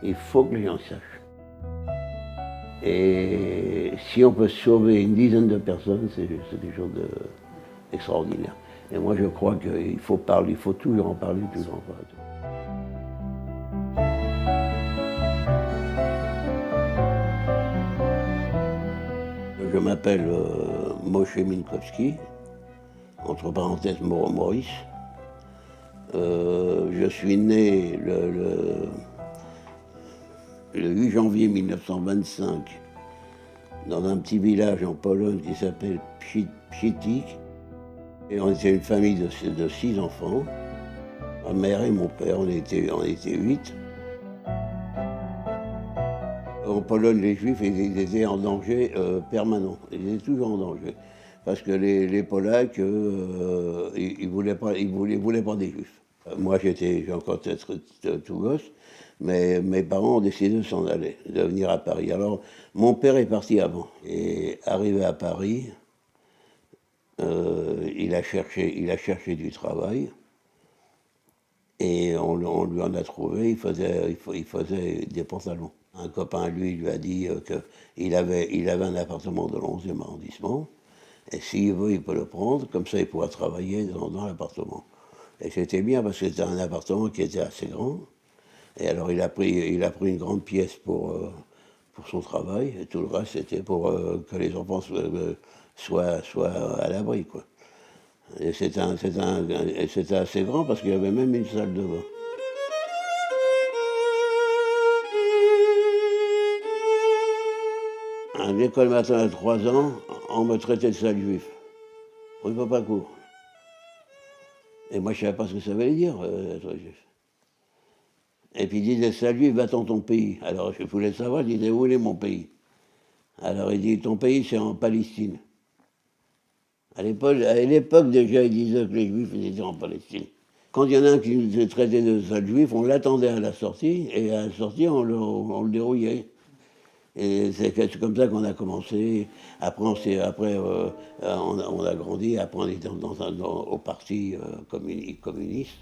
Il faut que les gens sachent. Et si on peut sauver une dizaine de personnes, c'est quelque chose d'extraordinaire. Et moi, je crois qu'il faut parler, il faut toujours en parler, toujours en parler. Je m'appelle Moshe Minkowski, entre parenthèses Maurice. Je suis né le 8 janvier 1925 dans un petit village en Pologne qui s'appelle Pszytik. Et on était une famille de 6 enfants. Ma mère et mon père, on était 8. En Pologne, les Juifs, ils étaient en danger permanent. Ils étaient toujours en danger. Parce que les Polacs, ils voulaient pas des Juifs. Moi, j'ai encore peut-être tout gosse, mais mes parents ont décidé de s'en aller, de venir à Paris. Alors, mon père est parti avant. Et arrivé à Paris, il a cherché du travail. Et on lui en a trouvé, il faisait des pantalons. Un copain, lui a dit qu'il avait un appartement dans le 11e arrondissement, et s'il veut, il peut le prendre, comme ça il pourra travailler dans l'appartement. Et c'était bien parce que c'était un appartement qui était assez grand, et alors il a pris une grande pièce pour son travail, et tout le reste c'était pour que les enfants soient à l'abri, quoi. Et c'était assez grand parce qu'il y avait même une salle de bain. À l'école maternelle à 3 ans, on me traitait de sale juif. Rue Papacourt. Et moi, je ne savais pas ce que ça voulait dire, être juif. Et puis il disait, sale juif, va dans ton pays. Alors je voulais savoir, je disais, où est mon pays? Alors il dit, ton pays, c'est en Palestine. À l'époque, déjà, il disait que les juifs étaient en Palestine. Quand il y en a un qui nous traitait de sale juif, on l'attendait à la sortie, et à la sortie, on le dérouillait. Et c'est comme ça qu'on a commencé. Après, on a grandi. Après, on était au parti communiste.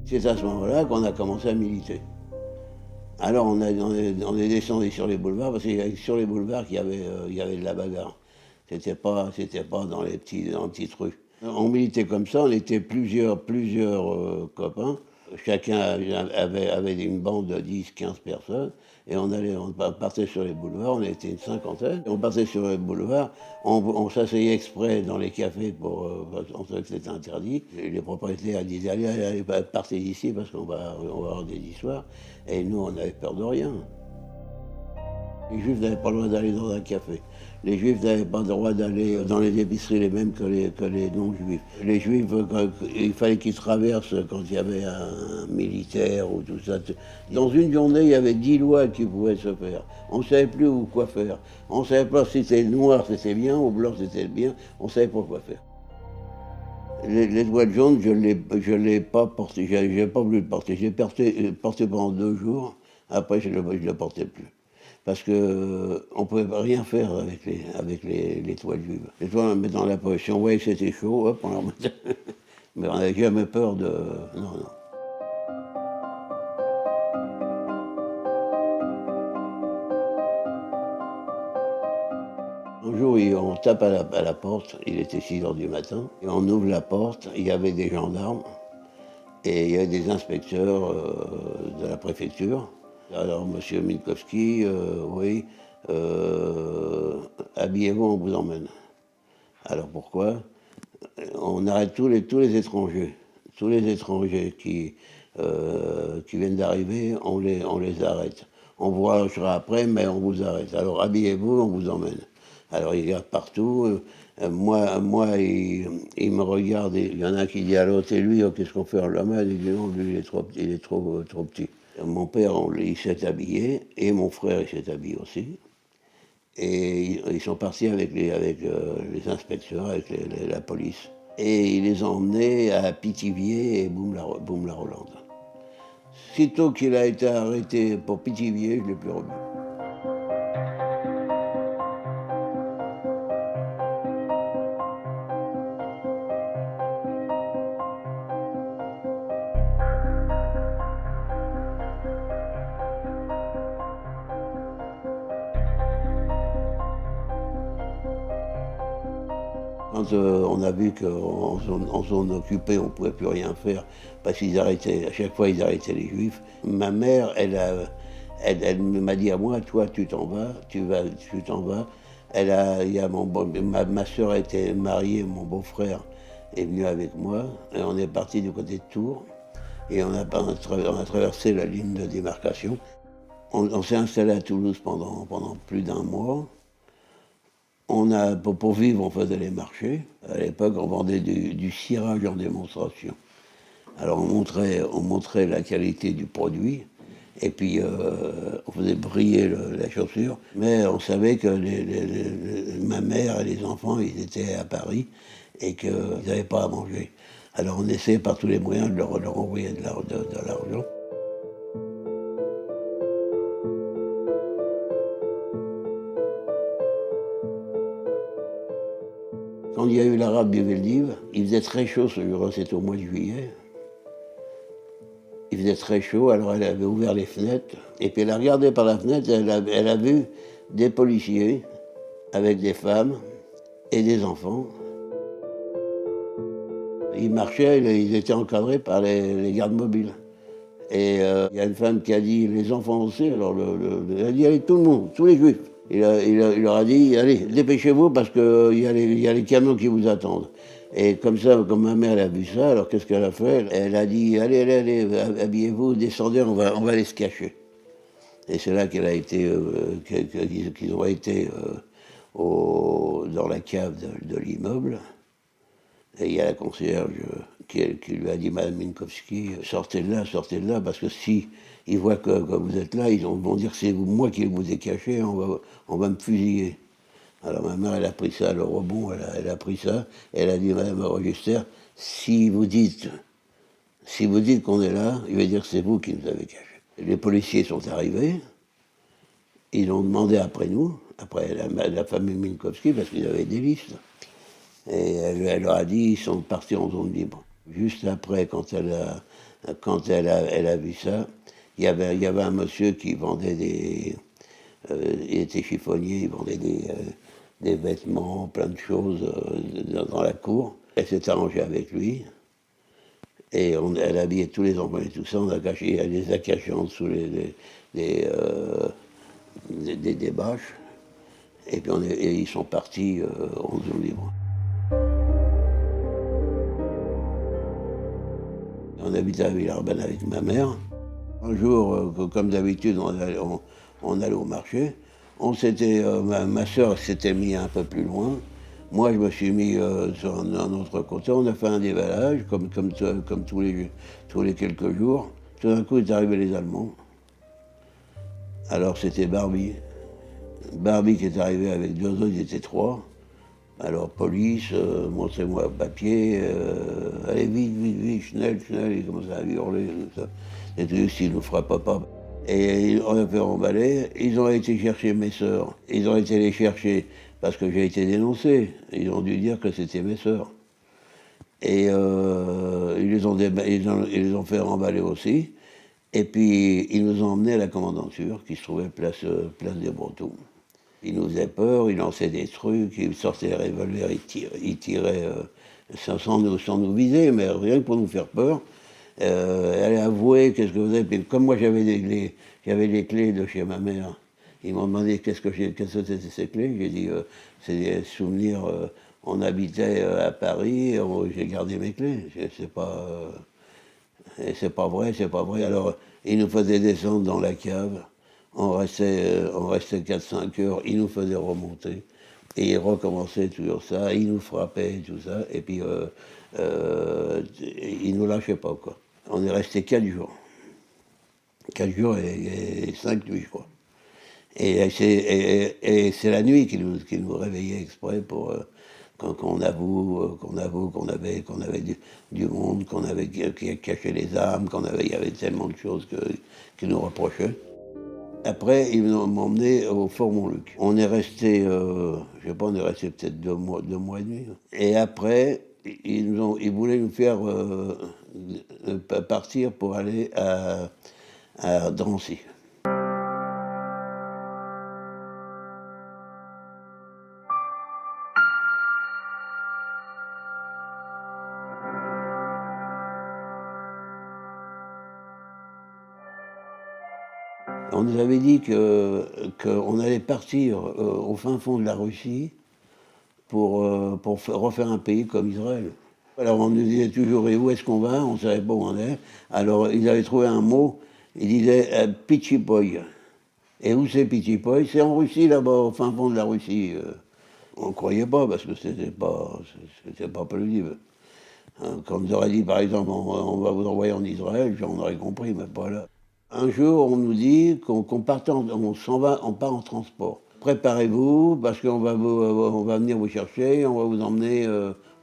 C'est à ce moment-là qu'on a commencé à militer. Alors, on est descendu sur les boulevards, parce qu'il y avait sur les boulevards qu'il y avait de la bagarre. C'était pas dans les petites rues. On militait comme ça, on était plusieurs copains. Chacun avait une bande de 10-15 personnes. Et on partait sur les boulevards, on était une cinquantaine. On partait sur les boulevards, on s'asseyait exprès dans les cafés on savait que c'était interdit. Les propriétaires disaient allez, partez d'ici parce qu'on va avoir des histoires. Et nous, on avait peur de rien. Les Juifs n'avaient pas le droit d'aller dans un café. Les Juifs n'avaient pas le droit d'aller dans les épiceries les mêmes que les non-Juifs. Les Juifs, il fallait qu'ils traversent quand il y avait un militaire ou tout ça. Dans une journée, il y avait 10 lois qui pouvaient se faire. On ne savait plus quoi faire. On ne savait pas si c'était noir, c'était bien, ou blanc, c'était bien. On ne savait pas quoi faire. L'étoile jaune, je l'ai pas porté. J'ai pas voulu le porter. J'ai porté pendant 2 jours. Après, je ne le portais plus. Parce qu'on ne pouvait rien faire avec les toiles juives. Les toiles, on les met dans la poche. Si on voyait que c'était chaud, hop, on leur mettait. Mais on n'avait jamais peur de... Non. Un jour, on tape à la porte, il était 6 heures du matin, et on ouvre la porte, il y avait des gendarmes, et il y avait des inspecteurs de la préfecture. Alors, monsieur Minkowski, oui, habillez-vous, on vous emmène. Alors pourquoi? On arrête tous les étrangers. Tous les étrangers qui viennent d'arriver, on les arrête. On vous relâchera après, mais on vous arrête. Alors habillez-vous, on vous emmène. Alors il regarde partout. Moi il me regarde. Il y en a un qui dit à l'autre, et lui, oh, qu'est-ce qu'on fait? La main, il dit non, lui, il est trop petit. Mon père, il s'est habillé, et mon frère, il s'est habillé aussi. Et ils sont partis avec les inspecteurs, avec la police. Et ils les ont emmenés à Pithiviers et Boum-la-Rolande. Sitôt qu'il a été arrêté pour Pithiviers, je ne l'ai plus revu. Quand on a vu qu'en zone occupée, on ne pouvait plus rien faire, parce qu'ils arrêtaient, à chaque fois, ils arrêtaient les Juifs. Ma mère, elle m'a dit à moi, toi, tu t'en vas, tu t'en vas. Il y a ma soeur était mariée, mon beau-frère est venu avec moi, et on est parti du côté de Tours, et on a traversé la ligne de démarcation. On s'est installé à Toulouse pendant plus d'un mois. Pour vivre, on faisait les marchés. À l'époque, on vendait du cirage en démonstration. Alors on montrait la qualité du produit, et puis on faisait briller la chaussure. Mais on savait que ma mère et les enfants, ils étaient à Paris et qu'ils n'avaient pas à manger. Alors on essayait par tous les moyens de leur envoyer de l'argent. Quand il y a eu la rade du Veldiv, il faisait très chaud ce jour-là, c'était au mois de juillet. Il faisait très chaud, alors elle avait ouvert les fenêtres, et puis elle a regardé par la fenêtre, elle a vu des policiers avec des femmes et des enfants. Ils marchaient, ils étaient encadrés par les gardes mobiles. Et il y a une femme qui a dit, les enfants aussi, alors elle a dit, allez, tout le monde, tous les juifs. Il leur a dit, allez, dépêchez-vous parce qu'il y a les camions qui vous attendent. Et comme ça, comme ma mère elle a vu ça, alors qu'est-ce qu'elle a fait? Elle a dit, allez, habillez-vous, descendez, on va aller se cacher. Et c'est là qu'elle a été, qu'ils ont été dans la cave de l'immeuble. Et il y a la concierge qui lui a dit, Madame Minkowski, sortez de là, parce que si ils voient que vous êtes là, ils vont dire que c'est moi qui vous ai caché, on va me fusiller. Alors ma mère, elle a pris ça, le rebond, elle a pris ça, et elle a dit, Madame Register, si vous dites qu'on est là, il va dire que c'est vous qui nous avez caché. Les policiers sont arrivés, ils ont demandé après nous, après la famille Minkowski, parce qu'ils avaient des listes. Et elle leur a dit, ils sont partis en zone libre. Juste après, quand elle a vu ça, il y avait un monsieur qui vendait il était chiffonnier, il vendait des vêtements, plein de choses dans la cour. Elle s'est arrangée avec lui. Et elle habillait tous les enfants et tout ça, elle les a cachés en dessous des bâches. Et puis ils sont partis en zone libre. On habitait à Villeurbanne avec ma mère. Un jour, comme d'habitude, on allait au marché. Ma soeur s'était mise un peu plus loin. Moi, je me suis mis sur un autre côté. On a fait un dévalage, comme tous les quelques jours. Tout d'un coup, est arrivé les Allemands. Alors, c'était Barbie. Barbie qui est arrivé avec deux autres, ils étaient trois. Alors, police, montrez-moi le papier, allez vite, Schnell, il commençait à hurler, tout ça. Et tout, s'il ne nous frappe pas. Et on a fait remballer, ils ont été chercher mes sœurs. Ils ont été les chercher parce que j'ai été dénoncé. Ils ont dû dire que c'était mes sœurs. Et ils les ont fait remballer aussi. Et puis, ils nous ont emmenés à la commandanture, qui se trouvait place des Bretons. Il nous faisait peur, il lançait des trucs, il sortait des revolvers, il tirait sans nous viser, mais rien que pour nous faire peur. Elle a avoué qu'est-ce que vous avez. Puis comme moi j'avais les clés de chez ma mère, ils m'ont demandé qu'est-ce que c'était ces clés. J'ai dit c'est des souvenirs. On habitait à Paris, j'ai gardé mes clés. C'est pas vrai. Alors ils nous faisaient descendre dans la cave. On restait 4-5 heures, ils nous faisaient remonter. Et ils recommençaient toujours ça, ils nous frappaient, tout ça. Et puis, ils nous lâchaient pas, quoi. On est resté 4 jours. 4 jours et 5 nuits, je crois. Et c'est la nuit qui nous réveillait exprès pour qu'on avoue qu'on avait du monde, qu'on avait caché les armes, il y avait tellement de choses qu'ils nous reprochaient. Après, ils m'ont emmené au Fort Montluc. On est resté, je sais pas, on est resté peut-être 2 mois et demi. Et après, ils voulaient nous faire partir pour aller à Drancy. On nous avait dit qu'on allait partir au fin fond de la Russie pour refaire un pays comme Israël. Alors on nous disait toujours, et où est-ce qu'on va? On ne savait pas où on est. Alors ils avaient trouvé un mot, ils disaient Pichipoy. Et où c'est Pichipoy? C'est en Russie, là-bas, au fin fond de la Russie. On ne croyait pas, parce que c'était pas plausible. Hein, quand on nous aurait dit, par exemple, on va vous envoyer en Israël, on aurait compris, mais pas là. Un jour, on nous dit qu'on on s'en va, on part en transport. Préparez-vous, parce on va venir vous chercher, on va vous emmener.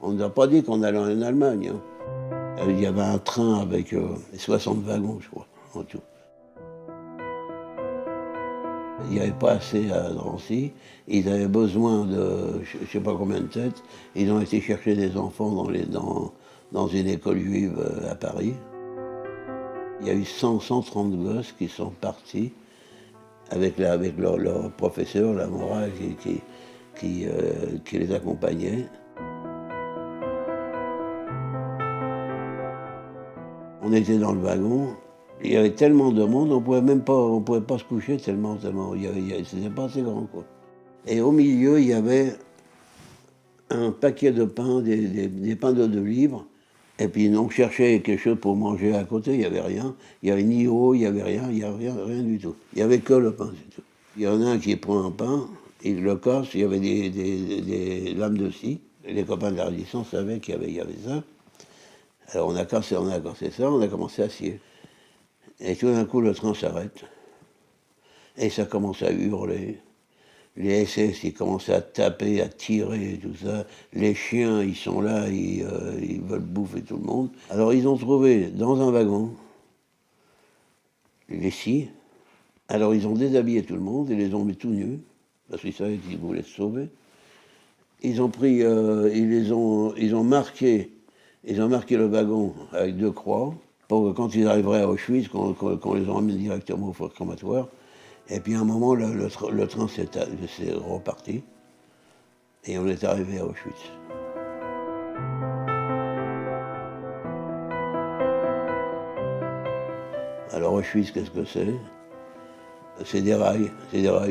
On ne nous a pas dit qu'on allait en Allemagne. Hein. Il y avait un train avec 60 wagons, je crois, en tout. Il n'y avait pas assez à Drancy. Ils avaient besoin de, je ne sais pas combien de têtes. Ils ont été chercher des enfants dans une école juive à Paris. Il y a eu 130 gosses qui sont partis avec leur professeur, la morale, qui les accompagnait. On était dans le wagon, il y avait tellement de monde, on pouvait pas se coucher tellement, c'était pas assez grand, quoi. Et au milieu, il y avait un paquet de pain, des pains de 2 livres, et puis on cherchait quelque chose pour manger à côté, il n'y avait rien. Il n'y avait ni eau, il n'y avait rien, il n'y avait rien du tout. Il n'y avait que le pain, c'est tout. Il y en a un qui prend un pain, il le casse, il y avait des lames de scie. Les copains de la résistance savaient qu'il y avait ça. Alors on a cassé ça, on a commencé à scier. Et tout d'un coup, le train s'arrête. Et ça commence à hurler. Les SS, ils commencent à taper, à tirer et tout ça. Les chiens, ils sont là, ils veulent bouffer tout le monde. Alors ils ont trouvé dans un wagon les scies. Alors ils ont déshabillé tout le monde et les ont mis tout nus, parce qu'ils savaient qu'ils voulaient se sauver. Ils ont pris, ils ont marqué le wagon avec 2 croix, pour que quand ils arriveraient à Auschwitz, qu'on les emmène directement au four crématoire. Et puis à un moment, le train s'est reparti, et on est arrivé à Auschwitz. Alors Auschwitz, qu'est-ce que c'est? C'est des rails,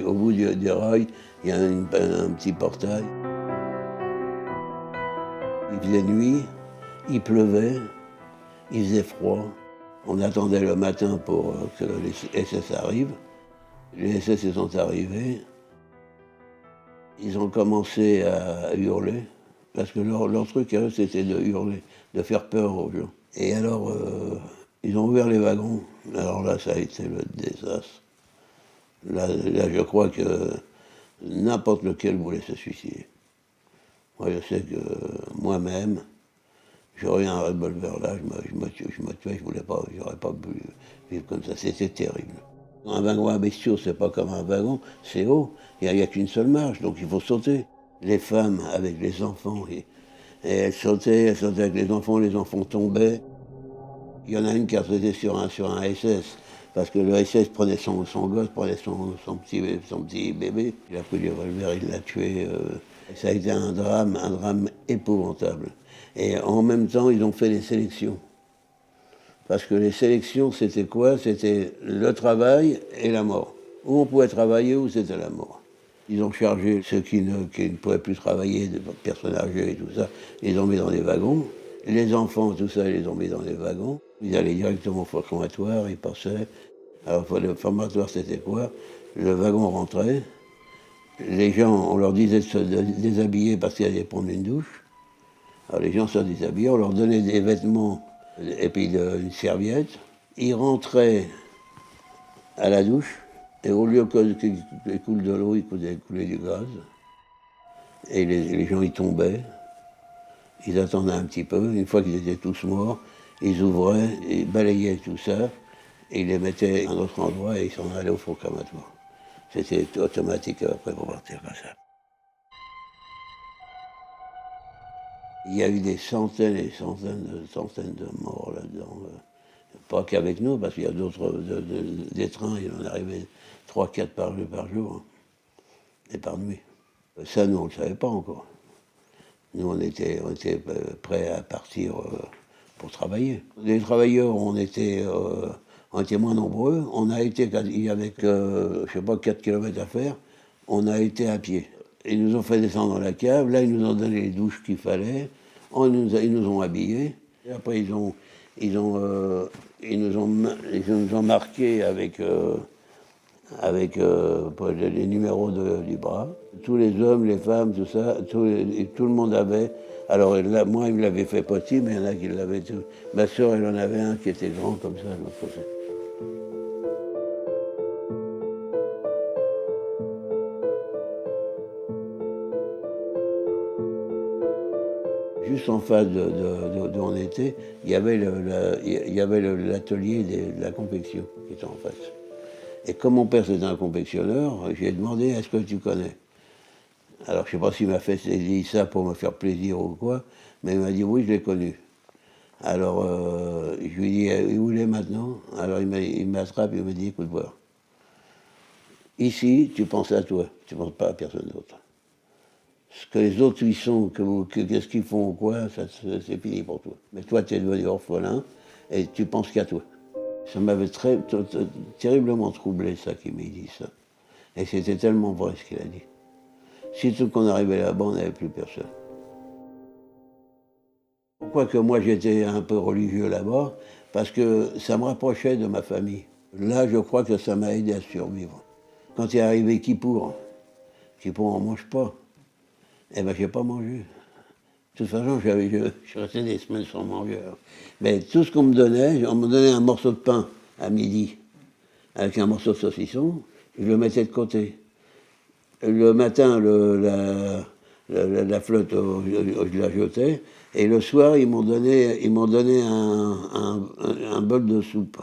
Au bout des rails, il y a un petit portail. Il faisait nuit, il pleuvait, il faisait froid. On attendait le matin pour que les SS arrivent. Les SS ils sont arrivés. Ils ont commencé à hurler, parce que leur truc à eux, c'était de hurler, de faire peur aux gens. Et alors, ils ont ouvert les wagons. Alors là, ça a été le désastre. Là, je crois que n'importe lequel voulait se suicider. Moi, je sais que moi-même, j'aurais eu un revolver là, je me tuais, je voulais pas, j'aurais pas pu vivre comme ça. C'était terrible. Un wagon à bestiaux, c'est pas comme un wagon, c'est haut. Il n'y a qu'une seule marche, donc il faut sauter. Les femmes avec les enfants, et elles sautaient avec les enfants tombaient. Il y en a une qui a sauté sur un SS, parce que le SS prenait son gosse, prenait son petit bébé. Il a pris le revolver, il l'a tué. Ça a été un drame épouvantable. Et en même temps, ils ont fait les sélections. Parce que les sélections, c'était quoi? C'était le travail et la mort. Où on pouvait travailler, où c'était la mort. Ils ont chargé ceux qui ne pouvaient plus travailler, des personnes âgées et tout ça, ils les ont mis dans des wagons. Les enfants, tout ça, ils les ont mis dans des wagons. Ils allaient directement au four crématoire, ils passaient. Alors, le formatoire, c'était quoi? Le wagon rentrait. Les gens, on leur disait de se déshabiller parce qu'ils allaient prendre une douche. Alors, les gens se déshabillaient, on leur donnait des vêtements et puis une serviette. Ils rentraient à la douche, et au lieu qu'il coule de l'eau, il coulait du gaz. Et les gens y tombaient. Ils attendaient un petit peu. Une fois qu'ils étaient tous morts, ils ouvraient, ils balayaient tout ça, et ils les mettaient à un autre endroit et ils s'en allaient au four crématoire. C'était automatique après pour partir comme ça. Il y a eu des centaines et des centaines de morts là-dedans. Pas qu'avec nous, parce qu'il y a d'autres, des trains, il en arrivait 3-4 par jour, hein, et par nuit. Ça, nous, on ne le savait pas encore. Nous, on était prêts à partir pour travailler. Les travailleurs, on On était moins nombreux. On a été, il y avait que, je sais pas, 4 kilomètres à faire. On a été à pied. Ils nous ont fait descendre dans la cave. Là, ils nous ont donné les douches qu'il fallait. Ils nous ont habillés. Et après, ils nous ont marqués avec les numéros du bras. Tous les hommes, les femmes, tout ça, tout le monde avait. Alors là, moi, il me l'avait fait petit, mais il y en a qui l'avaient tout. Ma soeur, elle en avait un qui était grand comme ça, de l'autre côté. Juste en face d'où on était, il y avait l'atelier de la confection qui était en face. Et comme mon père c'était un confectionneur, j'ai demandé est-ce que tu connais. Alors je ne sais pas s'il m'a fait dit ça pour me faire plaisir ou quoi, mais il m'a dit oui, je l'ai connu. Alors je lui ai dit où il est maintenant. Alors il m'attrape et il me dit écoute voir. Ici, tu penses à toi, tu ne penses pas à personne d'autre. Ce que les autres y sont, qu'est-ce qu'ils font ou quoi, ça, c'est fini pour toi. Mais toi, tu es devenu orphelin et tu penses qu'à toi. Ça m'avait terriblement troublé, ça, qu'il m'ait dit ça. Et c'était tellement vrai ce qu'il a dit. Surtout qu'on arrivait là-bas, on n'avait plus personne. Pourquoi que moi j'étais un peu religieux là-bas? Parce que ça me rapprochait de ma famille. Là, je crois que ça m'a aidé à survivre. Quand est arrivé Kippour, on ne mange pas. Eh bien, j'ai pas mangé. De toute façon, je suis resté des semaines sans manger. Mais tout ce qu'on me donnait, on me donnait un morceau de pain à midi, avec un morceau de saucisson, je le mettais de côté. Le matin, la flotte, je la jetais, et le soir, ils m'ont donné un bol de soupe.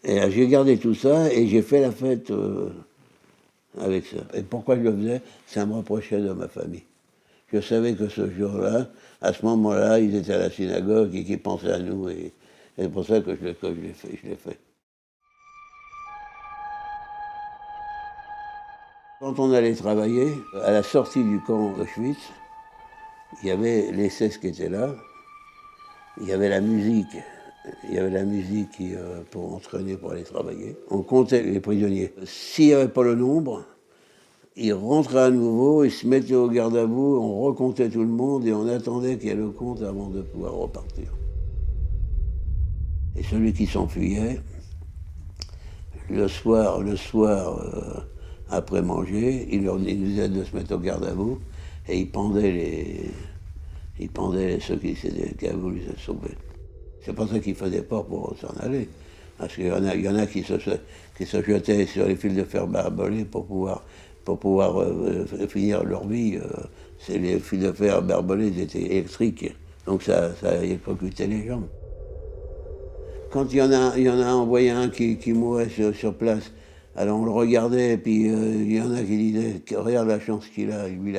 Et j'ai gardé tout ça, et j'ai fait la fête avec ça. Et pourquoi je le faisais? Ça me rapprochait de ma famille. Je savais que ce jour-là, à ce moment-là, ils étaient à la synagogue et qu'ils pensaient à nous. Et c'est pour ça que je l'ai fait. Quand on allait travailler, à la sortie du camp d'Auschwitz, il y avait les SS qui étaient là, il y avait la musique. Il y avait la musique pour entraîner, pour aller travailler. On comptait les prisonniers. S'il n'y avait pas le nombre, ils rentraient à nouveau, ils se mettaient au garde à vous, on recomptait tout le monde et on attendait qu'il y ait le compte avant de pouvoir repartir. Et celui qui s'enfuyait, le soir, après manger, il nous disait de se mettre au garde à vous et il pendait ceux qui avaient voulu se sauver. C'est pas ça qu'il faisait pas pour s'en aller. Parce qu'il y en a qui se jetaient sur les fils de fer barbelés pour pouvoir finir leur vie. Les fils de fer barbelés étaient électriques, donc ça électrocutait les gens. Quand il y en a envoyé un qui mourait sur place, alors on le regardait, et puis il y en a qui disaient regarde la chance qu'il a, lui il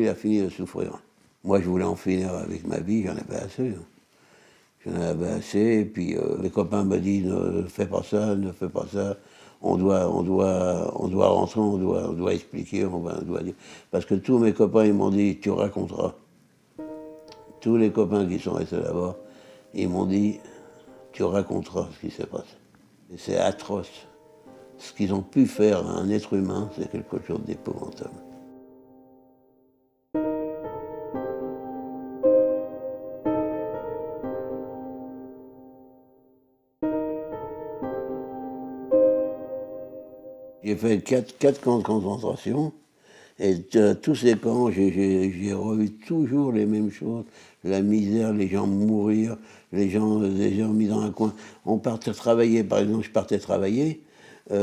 a fini de souffrir. Moi je voulais en finir avec ma vie, j'en avais assez. J'en avais assez, et puis les copains me disent ne fais pas ça, on doit rentrer, on doit expliquer, on doit dire. Parce que tous mes copains ils m'ont dit tu raconteras. Tous les copains qui sont restés là-bas, ils m'ont dit tu raconteras ce qui s'est passé. Et c'est atroce. Ce qu'ils ont pu faire à un être humain, c'est quelque chose d'épouvantable. J'ai fait quatre camps de concentration, et tous ces camps, j'ai revu toujours les mêmes choses. La misère, les gens mourir, les gens mis dans un coin. On partait travailler, par exemple, je partais travailler, en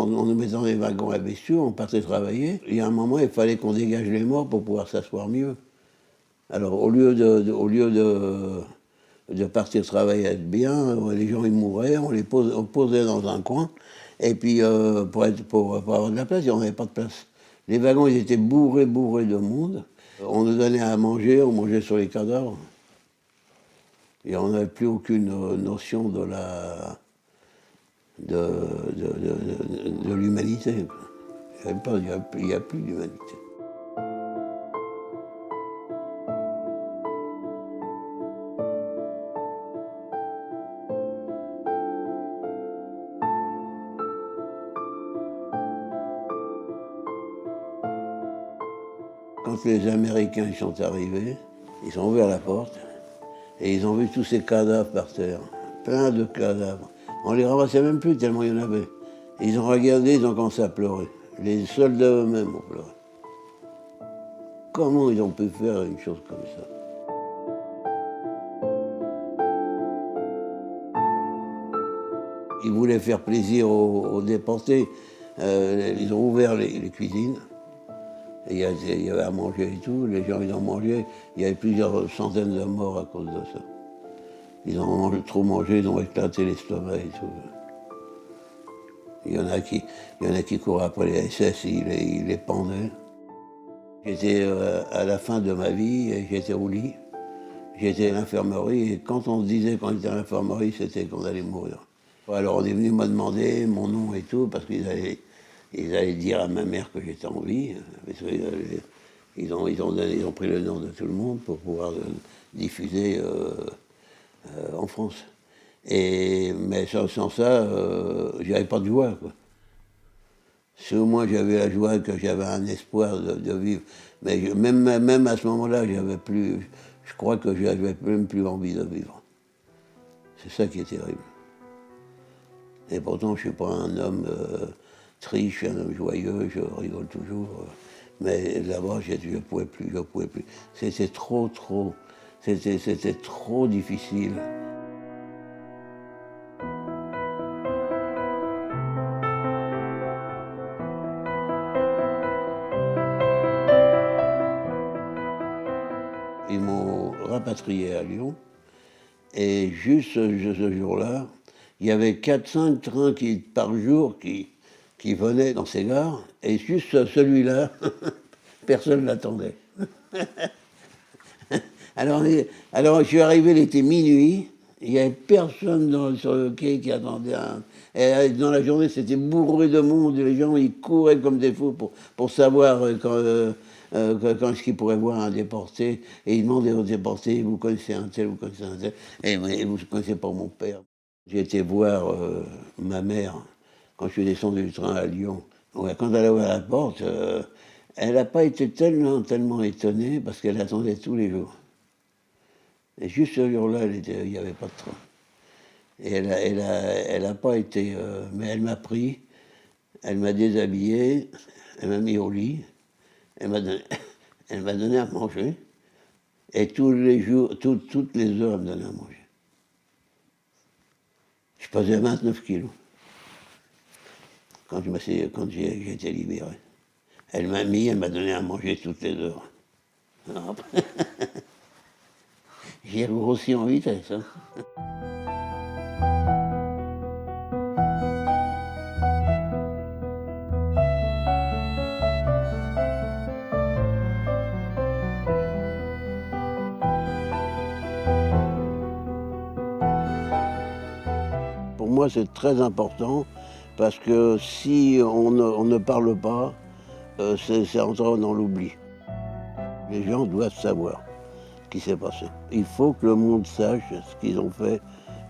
nous mettant dans les wagons à bestiaux, on partait travailler. Il y a un moment, il fallait qu'on dégage les morts pour pouvoir s'asseoir mieux. Alors, au lieu de partir travailler être bien, les gens ils mouraient, on posait dans un coin, et puis pour avoir de la place, on n'avait pas de place. Les wagons ils étaient bourrés de monde. On nous donnait à manger, on mangeait sur les cadavres. Et on n'avait plus aucune notion de l'humanité. Il n'y a plus d'humanité. Quand les Américains ils sont arrivés, ils ont ouvert la porte et ils ont vu tous ces cadavres par terre, plein de cadavres. On les ramassait même plus tellement il y en avait. Ils ont regardé, ils ont commencé à pleurer. Les soldats eux-mêmes ont pleuré. Comment ils ont pu faire une chose comme ça? Ils voulaient faire plaisir aux déportés. Ils ont ouvert les cuisines. Et il y avait à manger et tout. Les gens, ils ont mangé. Il y avait plusieurs centaines de morts à cause de ça. Ils ont trop mangé, ils ont éclaté l'estomac et tout. Il y en a qui couraient après les SS, ils les pendaient. J'étais à la fin de ma vie, et j'étais au lit. J'étais à l'infirmerie, et quand on disait qu'on était à l'infirmerie, c'était qu'on allait mourir. Alors on est venu me demander mon nom et tout, parce qu'ils allaient dire à ma mère que j'étais en vie. Parce ils ont pris le nom de tout le monde pour pouvoir le diffuser en France. Mais sans ça, j'avais pas de joie, quoi. Si au moins j'avais la joie, que j'avais un espoir de vivre. Mais même à ce moment-là, je crois que j'avais même plus envie de vivre. C'est ça qui est terrible. Et pourtant, je ne suis pas un homme triste, je suis un homme joyeux, je rigole toujours. Mais là-bas, je ne pouvais plus. C'était c'était trop difficile. Ils m'ont rapatrié à Lyon. Et juste ce jour-là, il y avait 4-5 trains par jour qui venaient dans ces gares. Et juste celui-là, personne ne l'attendait. alors je suis arrivé, il était minuit. Il n'y avait personne sur le quai qui attendait. Et dans la journée, c'était bourré de monde. Les gens, ils couraient comme des fous pour savoir quand est-ce qu'ils pourraient voir un déporté. Et ils demandaient aux déportés, vous connaissez un tel, vous connaissez un tel. Et vous ne connaissez pas mon père. J'ai été voir ma mère quand je suis descendu du train à Lyon. Ouais, quand elle a ouvert la porte, elle n'a pas été tellement étonnée parce qu'elle attendait tous les jours. Et juste ce jour-là, il n'y avait pas de train. Et elle a pas été... mais elle m'a pris, elle m'a déshabillé, elle m'a mis au lit, elle m'a donné à manger. Et tous les jours, toutes les heures, elle me donnait à manger. Je pesais 29 kilos quand j'ai été libéré. Elle m'a donné à manger toutes les heures. J'ai grossi en vitesse. Hein. Pour moi, c'est très important parce que si on ne parle pas, c'est entrer dans l'oubli. Les gens doivent savoir ce qui s'est passé. Il faut que le monde sache ce qu'ils ont fait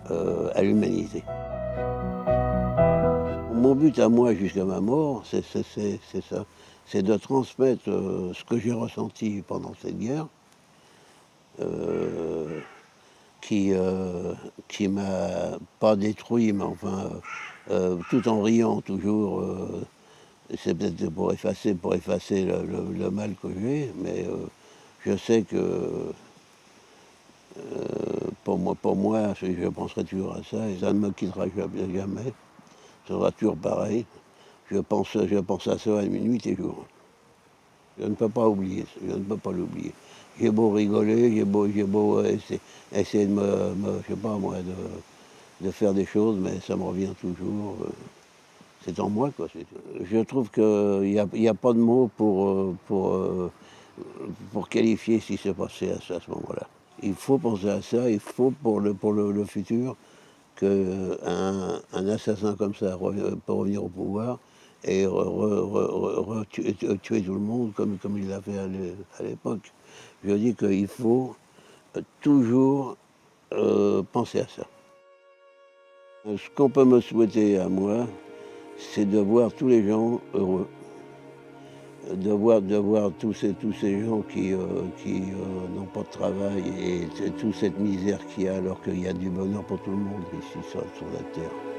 à l'humanité. Mon but à moi jusqu'à ma mort, c'est ça. C'est de transmettre ce que j'ai ressenti pendant cette guerre, qui m'a pas détruit, mais enfin, tout en riant toujours. C'est peut-être pour effacer le mal que j'ai, mais je sais que pour moi, je penserai toujours à ça, et ça ne me quittera jamais. Ce sera toujours pareil. Je pense à ça à nuit et jour. Je ne peux pas oublier, je ne peux pas l'oublier. J'ai beau rigoler, j'ai beau essayer de je sais pas moi, de faire des choses, mais ça me revient toujours. C'est en moi, quoi. Je trouve qu'il n'y a pas de mots pour qualifier ce qui s'est passé à ce moment-là. Il faut penser à ça, il faut pour le futur qu'un assassin comme ça peut revenir au pouvoir et tuer tout le monde comme il l'a fait à l'époque. Je dis qu'il faut toujours penser à ça. Ce qu'on peut me souhaiter à moi, c'est de voir tous les gens heureux de voir tous ces gens qui n'ont pas de travail et toute cette misère qu'il y a alors qu'il y a du bonheur pour tout le monde ici sur la terre.